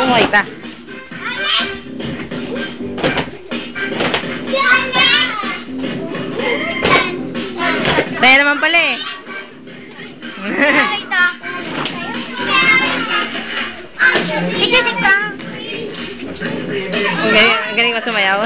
mo makita. Saya naman pala eh. Ang galing mo sumayaw.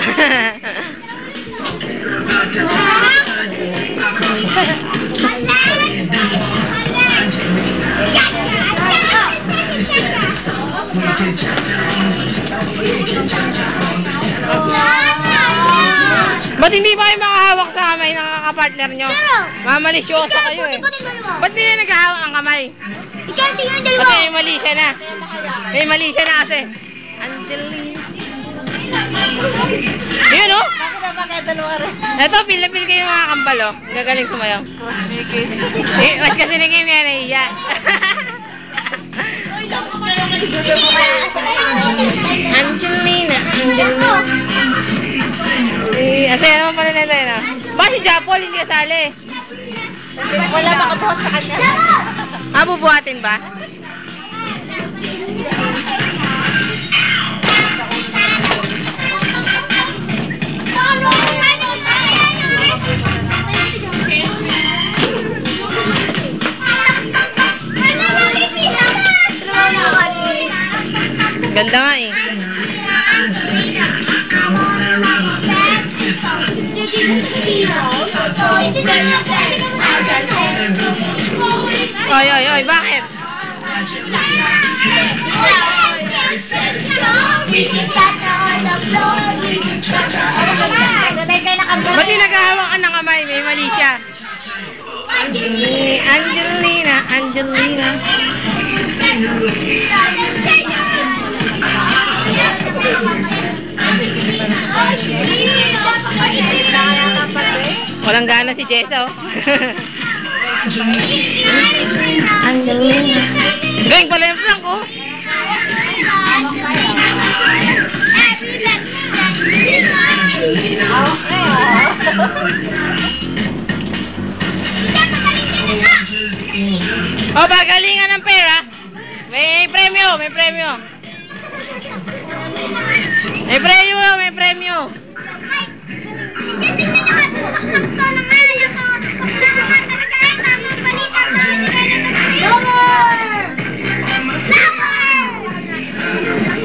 Ba't hindi ba kayo makahawak sa kamay ng kakapartner nyo? Mamalisyosa kayo eh. Ba't hindi na naghahawak ng kamay? Kasi may mali siya na. May mali siya na kasi. Angelina. Yun o. Ito, pil-pil kayo mga kambal o. Gagaling sumayaw. Mas kasi naging nga nahiya. Angelina, Angelina. Asaya naman pala nila yun ah. Ba si Japol hindi kasali? Wala makabuhat sa kanya. Ah, bubuhatin ba? Ganda nga eh. Oy, oy, oy, bakit? Ba't di naghahawakan ng kamay? May mali siya. Angelina, Angelina. Walang gana si Jessa oh. Angelina. Galing pala yung plank oh. Oh, bagalingan ng pera. May premyo, may premyo. May premyo, may premyo.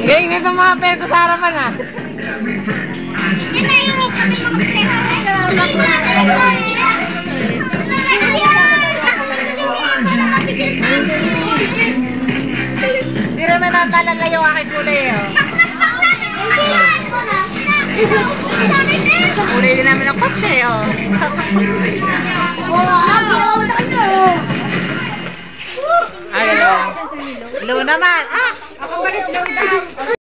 Galing nito mga pera ko sa harapan ah. Hindi naman natalala yung aking kulay oh. Kulay din namin ang kotse oh. Hello naman. Ah, ako balik slow